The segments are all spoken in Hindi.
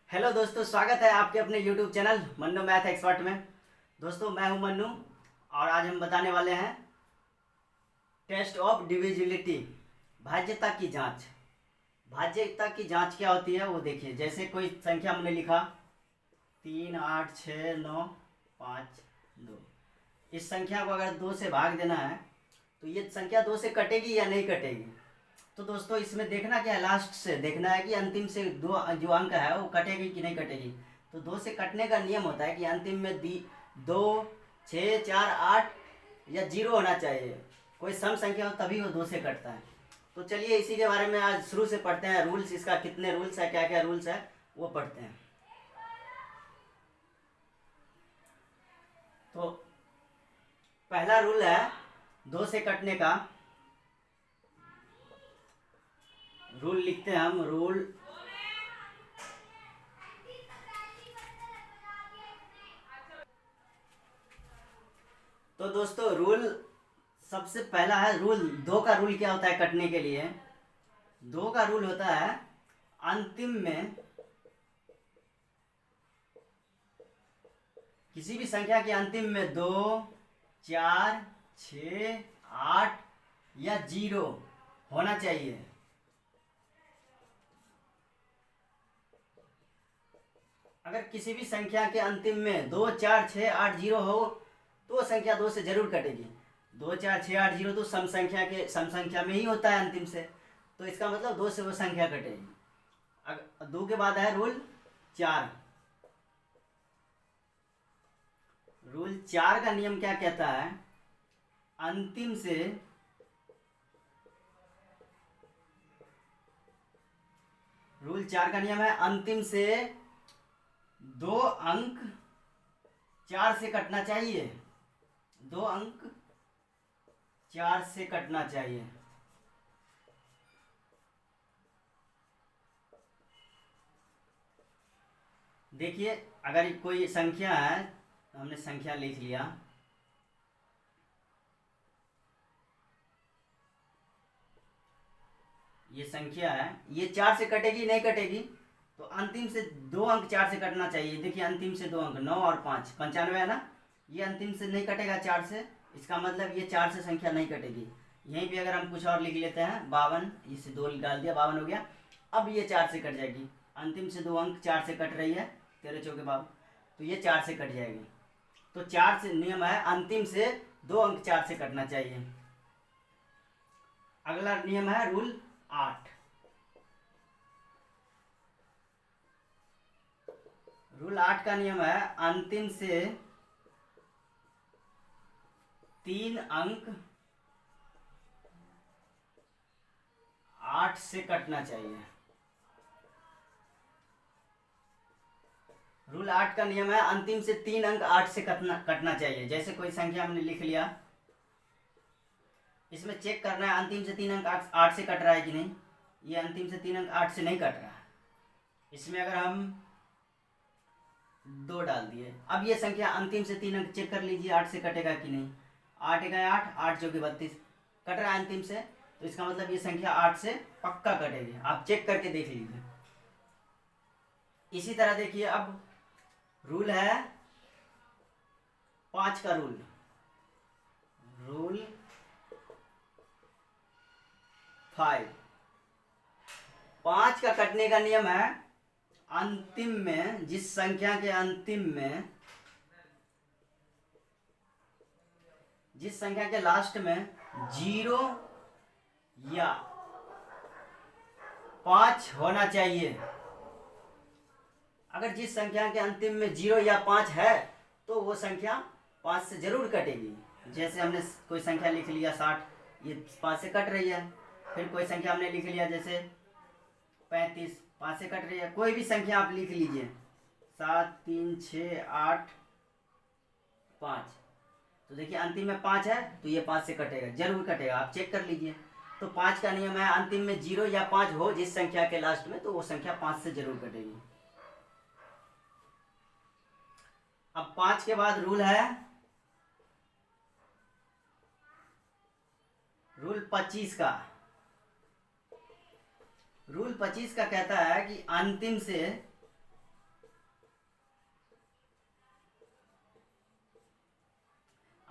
हेलो दोस्तों, स्वागत है आपके अपने YouTube channel Mannu math expert में। दोस्तों, मैं हूं मन्नू और आज हम बताने वाले हैं टेस्ट ऑफ डिविजिबिलिटी, भाज्यता की जांच। भाज्यता की जांच क्या होती है वो देखिए। जैसे कोई संख्या हमने लिखा 3, 8, 6, 9, 5, 2। इस संख्या को अगर 2 से भाग देना है तो ये संख्या 2 से कटेगी या नहीं कटेगी। तो दोस्तों, इसमें देखना क्या है, लास्ट से देखना है कि अंतिम से दो जो अंक है वो कटेगी कि नहीं कटेगी। तो 2 से कटने का नियम होता है कि अंतिम में 2, 6, 4, 8 या 0 होना चाहिए। कोई सम संख्या हो तभी वो 2 से कटता है। तो चलिए इसी के बारे में आज शुरू से पढ़ते हैं। रूल्स, इसका कितने रूल्स है, क्या क्या रूल्स है वो पढ़ते हैं। तो पहला रूल है 2 से कटने का। रूल लिखते हैं हम। रूल तो दोस्तों, रूल सबसे पहला है रूल 2 का। रूल क्या होता है कटने के लिए? 2 का रूल होता है अंतिम में किसी भी संख्या के अंतिम में 2, 4, 6, 8 या 0 होना चाहिए। अगर किसी भी संख्या के अंतिम में 2, 4, 6, 8, 0 हो तो संख्या 2 से जरूर कटेगी। 2, 4, 6, 8, 0 तो सम संख्या में ही होता है अंतिम से। तो इसका मतलब 2 से वो संख्या कटेगी। 2 के बाद है रूल 4। रूल 4 का नियम क्या कहता है? अंतिम से रूल 4 का नियम है अंतिम से 2 अंक 4 से कटना चाहिए। 2 अंक 4 से कटना चाहिए। देखिए, अगर कोई संख्या है, हमने संख्या लिख लिया, ये संख्या है, ये 4 से कटेगी नहीं कटेगी? तो अंतिम से 2 अंक 4 से कटना चाहिए। देखिए, अंतिम से 2 अंक 9 और 5, 95 है ना। ये अंतिम से नहीं कटेगा 4 से। इसका मतलब ये 4 से संख्या नहीं कटेगी। यहीं पे अगर हम कुछ और लिख लेते हैं 52, इसे 2 डाल दिया, 52 हो गया। अब ये 4 से कट जाएगी। अंतिम से 2 अंक 4 से कट रही है, 13 चौके 52, तो ये 4 से कट जाएगी। तो 4 से नियम है अंतिम से 2 अंक 4 से कटना चाहिए। अगला नियम है रूल 8। रूल 8 का नियम है अंतिम से 3 अंक 8 से कटना चाहिए। रूल 8 का नियम है अंतिम से 3 अंक 8 से कटना चाहिए। जैसे कोई संख्या हमने लिख लिया, इसमें चेक करना है अंतिम से 3 अंक 8 से कट रहा है कि नहीं। ये अंतिम से 3 अंक 8 से नहीं कट रहा है। इसमें अगर हम 2 डाल दिए, अब ये संख्या अंतिम से 3 अंक चेक कर लीजिए 8 से कटेगा कि नहीं। 8 गए 8, 8 चौके 32, कट रहा है अंतिम से। तो इसका मतलब ये संख्या 8 से पक्का कटेगी। आप चेक करके देख लीजिए। इसी तरह देखिए, अब रूल है 5 का रूल। रूल 5, 5 का कटने का नियम है अंतिम में जिस संख्या के अंतिम में, जिस संख्या के लास्ट में 0 या 5 होना चाहिए। अगर जिस संख्या के अंतिम में 0 या 5 है तो वो संख्या 5 से जरूर कटेगी। जैसे हमने कोई संख्या लिख लिया 60, ये 5 से कट रही है। फिर कोई संख्या हमने लिख लिया जैसे 35, 5 से कट रही है। कोई भी संख्या आप लिख लीजिए, 7, 3, 6, 8, 5, तो देखिए अंतिम में 5 है तो ये 5 से कटेगा, जरूर कटेगा, आप चेक कर लीजिए। तो 5 का नियम है अंतिम में 0 या 5 हो जिस संख्या के लास्ट में, तो वो संख्या 5 से जरूर कटेगी। अब 5 के बाद रूल है रूल 25 का। रूल 25 का कहता है कि अंतिम से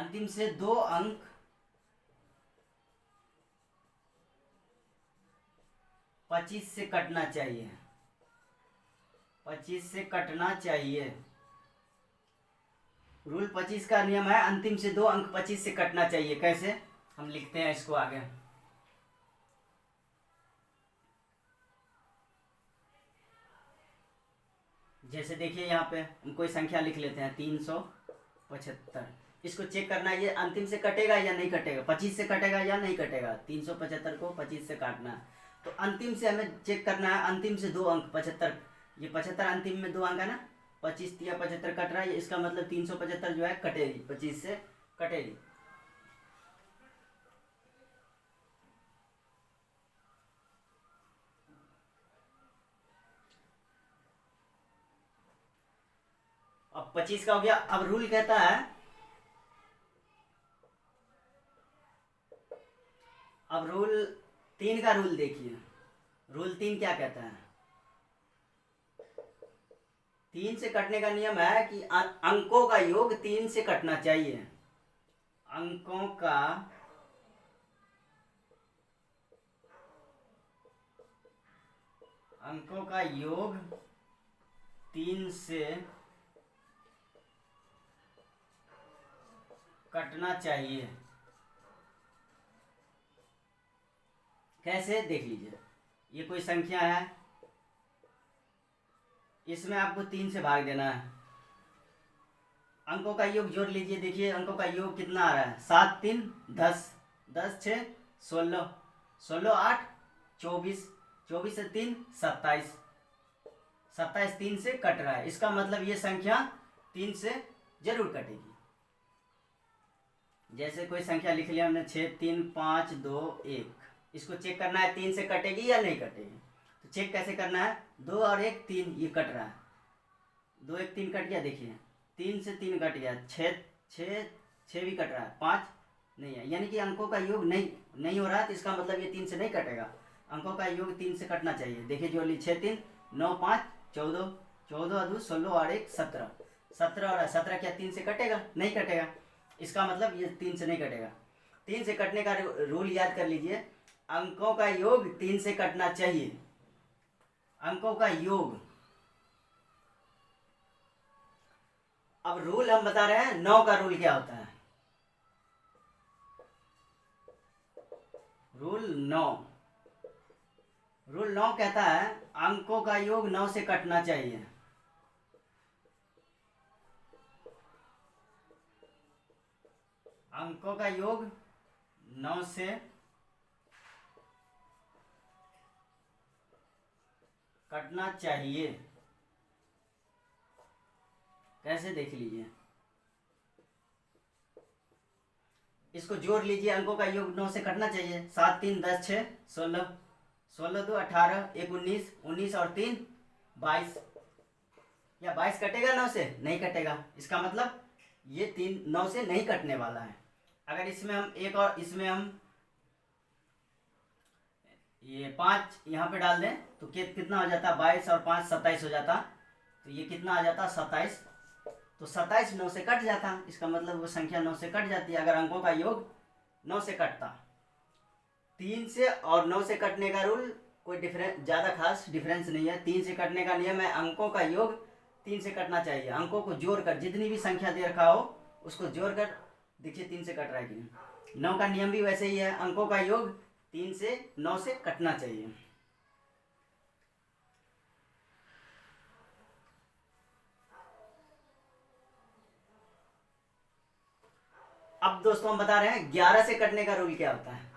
अंतिम से 2 अंक 25 से कटना चाहिए, 25 से कटना चाहिए। रूल 25 का नियम है अंतिम से 2 अंक 25 से कटना चाहिए। कैसे हम लिखते हैं इसको आगे। जैसे देखिए यहाँ पे हम कोई संख्या लिख लेते हैं 375। इसको चेक करना है ये अंतिम से कटेगा या नहीं कटेगा, 25 से कटेगा या नहीं कटेगा। 375 को 25 से काटना है तो अंतिम से हमें चेक करना है। अंतिम से 2 अंक 75, ये 75 अंतिम में 2 अंक है ना, 25 या 75 कट रहा है, इसका मतलब 375 जो है कटेगी, 25 से कटेगी। अब 25 का हो गया। अब रूल कहता है, अब रूल 3 का रूल देखिए। रूल 3 क्या कहता है? 3 से कटने का नियम है कि अंकों का योग 3 से कटना चाहिए। अंकों का योग 3 से कटना चाहिए। कैसे देख लीजिए, ये कोई संख्या है, इसमें आपको 3 से भाग देना है। अंकों का योग जोड़ लीजिए, देखिए अंकों का योग कितना आ रहा है, 7 3 10, 10 6 16, 16 8 24, 24 से 3 27, 27 3 से कट रहा है। इसका मतलब ये संख्या 3 से जरूर कटेगी। जैसे कोई संख्या लिख लिया हमने 6 3 5 2 1, इसको चेक करना है 3 से कटेगी या नहीं कटेगी। तो चेक कैसे करना है, 2 और 1 3, ये कट रहा है, 2 1 3 कट गया। देखिए 3 से 3 कट गया, 6 भी कट रहा है, 5 नहीं है, यानी कि अंकों का योग नहीं हो रहा है। तो इसका मतलब ये 3 से नहीं कटेगा। अंकों का योग 3 से कटना चाहिए। देखिए जो ली 6 3 9 5 14, 14 2 16 और 1 17, 17 और 17 क्या 3 से कटेगा? नहीं कटेगा। इसका मतलब ये 3 से नहीं कटेगा। 3 से कटने का रूल याद कर लीजिए, अंकों का योग 3 से कटना चाहिए। अंकों का योग। अब रूल हम बता रहे हैं 9 का रूल क्या होता है। रूल 9 कहता है अंकों का योग 9 से कटना चाहिए। अंकों का योग 9 से कटना चाहिए। कैसे देख लीजिए, इसको जोड़ लीजिए। अंकों का योग 9 से कटना चाहिए। 7 3 10 6 16, 16 2 18, 1 19, 19 और 3 22, या 22 कटेगा 9 से? नहीं कटेगा। इसका मतलब ये 3 9 से नहीं कटने वाला है। अगर इसमें हम एक और इसमें हम ये 5 यहाँ पे डाल दें तो कितना हो जाता, 22 और 5 27 हो जाता। तो ये कितना आ जाता, 27। तो 27 9 से कट जाता, इसका मतलब वो संख्या 9 से कट जाती है अगर अंकों का योग 9 से कटता। 3 से और 9 से कटने का रूल कोई डिफरेंस, ज़्यादा खास डिफरेंस नहीं है। 3 से कटने का नियम है अंकों का योग 3 से कटना चाहिए। अंकों को जोड़कर जितनी भी संख्या दे रखा हो उसको जोड़कर देखिए 3 से कट रहा है कि नहीं। 9 का नियम भी वैसे ही है, अंकों का योग 3 से 9 से कटना चाहिए। अब दोस्तों हम बता रहे हैं 11 से कटने का रूल क्या होता है।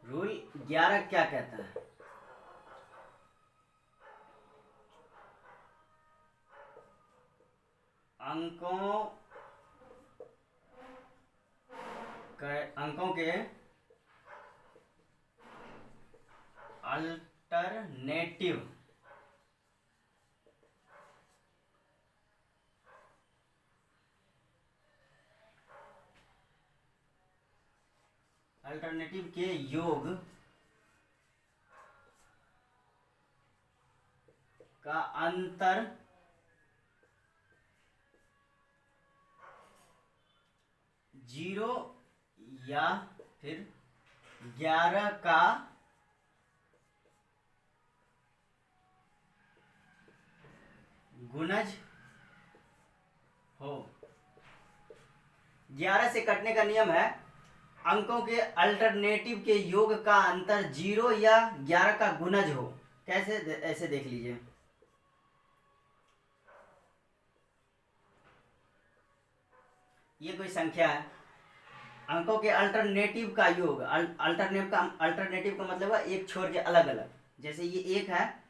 रूल 11 क्या कहता है, अंकों के अल्टरनेटिव के योग का अंतर जीरो या फिर 11 का गुणज हो। 11 से कटने का नियम है, अंकों के अल्टरनेटिव के योग का अंतर 0 या 11 का गुणज हो। कैसे? ऐसे देख लीजिए, ये कोई संख्या है, अंकों के अल्टरनेटिव का योग, अल्टरनेटिव का मतलब है एक छोड़ के अलग अलग। जैसे ये एक है,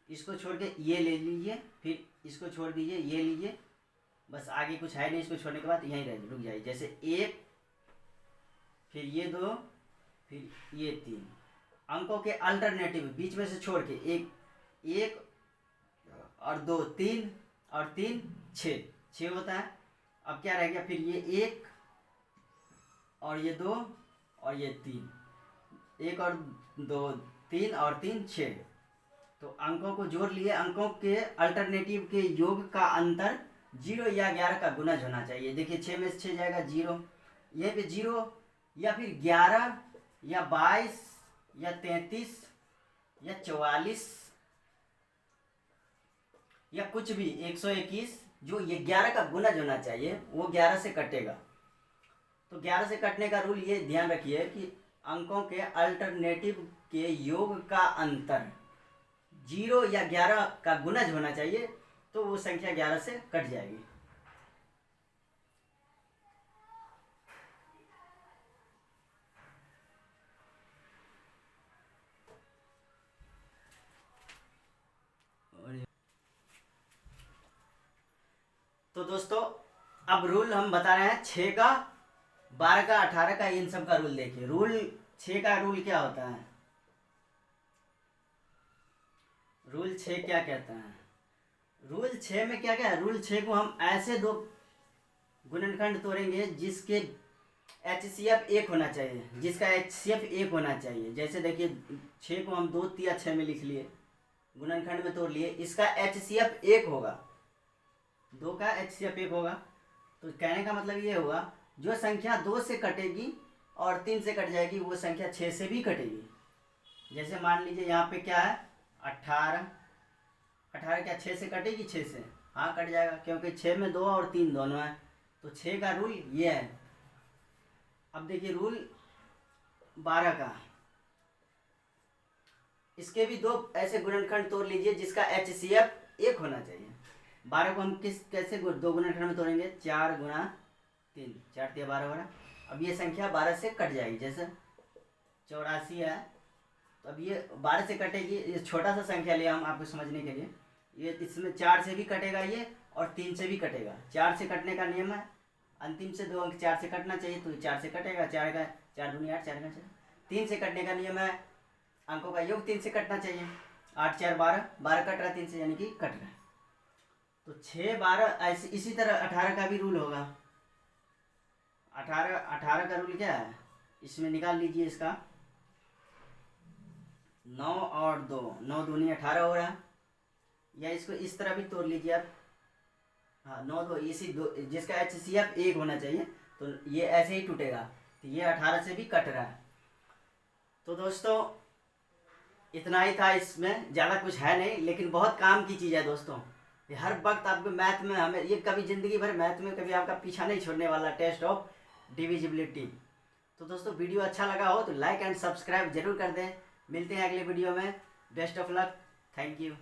इसको छोड़ के ये ले लीजिए, फिर इसको छोड़ दीजिए, ये लीजिए, बस आगे कुछ है नहीं, इसको छोड़ने के बाद यहीं रुक जाइए। जैसे एक, फिर ये दो, फिर ये तीन। अंकों के अल्टरनेटिव बीच में से छोड़ के एक और दो तीन और तीन छः होता है। अब क्या रह गया? फिर ये एक और ये दो और ये तीन, एक और दो तीन और तीन छः। तो अंकों को जोड़ लिए, अंकों के अल्टरनेटिव के योग का अंतर 0 या 11 का गुणज होना चाहिए। देखिए 6 में से 6 जाएगा 0, यहीं पे 0 या फिर 11 या 22 या 33 या 44 या कुछ भी 121, जो ये 11 का गुणज होना चाहिए, वो 11 से कटेगा। तो 11 से कटने का रूल ये ध्यान रखिए कि अंकों के अल्टरनेटिव के योग का अंतर 0 या 11 का गुणज होना चाहिए, तो वो संख्या 11 से कट जाएगी। तो दोस्तों अब रूल हम बता रहे हैं 6 का, 12 का, 18 का, इन सब का रूल देखिए। रूल 6 का रूल क्या होता है? रूल 6 क्या कहता है? रूल 6 में क्या क्या है? रूल 6 को हम ऐसे दो गुणनखंड तोड़ेंगे जिसके HCF 1 होना चाहिए, जिसका HCF 1 होना चाहिए। जैसे देखिए 6 को हम 2 या 6 में लिख लिए, गुणनखंड में तोड़ लिए, इसका HCF 1 होगा, 2 का HCF 1 होगा। तो कहने का मतलब ये हुआ, जो संख्या 2 से कटेगी और 3 से कट जाएगी, वो संख्या 6 से भी कटेगी। जैसे मान लीजिए यहाँ पे क्या है? 18 क्या 6 से कटेगी? 6 से हाँ कट जाएगा, क्योंकि 6 में 2 और 3 दोनों है। तो 6 का रूल ये है। अब देखिए रूल 12 का, इसके भी दो ऐसे गुणनखंड तोड़ लीजिए जिसका HCF 1 होना चाहिए। 12 को हम कैसे दो गुणनखंड में तोड़ेंगे? 4 गुणा 3, 4 या 12 हो रहा। अब ये संख्या 12 से कट जाएगी। जैसे 84 है, तो अब ये 12 से कटेगी। ये छोटा सा संख्या लिया हम आपको समझने के लिए, ये इसमें 4 से भी कटेगा ये और 3 से भी कटेगा। 4 से कटने का नियम है, अंतिम से 2 अंक 4 से कटना चाहिए, तो 4 से कटेगा। 4 का 4 दूनी 8, 4 का 4। 3 से कटने का नियम है, अंकों का योग 3 से कटना चाहिए। 8 4 12, 12 कट रहा है 3 से, यानी कि कट रहा है। तो 6 12 ऐसे। इसी तरह 18 का भी रूल होगा। 18 का रूल क्या है? इसमें निकाल लीजिए इसका 9 और 2, 9 दूनी 18 हो रहा है। या इसको इस तरह भी तोड़ लीजिए आप, हाँ 9 2, इसी दो जिसका HCF 1 होना चाहिए, तो ये ऐसे ही टूटेगा। तो ये 18 से भी कट रहा है। तो दोस्तों इतना ही था, इसमें ज़्यादा कुछ है नहीं, लेकिन बहुत काम की चीज़ है दोस्तों। ये हर वक्त आपको मैथ में, हमें ये कभी ज़िंदगी भर मैथ में कभी आपका पीछा नहीं छोड़ने वाला, टेस्ट ऑफ डिविजिबिलिटी। तो दोस्तों वीडियो अच्छा लगा हो तो लाइक एंड सब्सक्राइब जरूर कर दें। मिलते हैं अगले वीडियो में। Best of luck, thank you.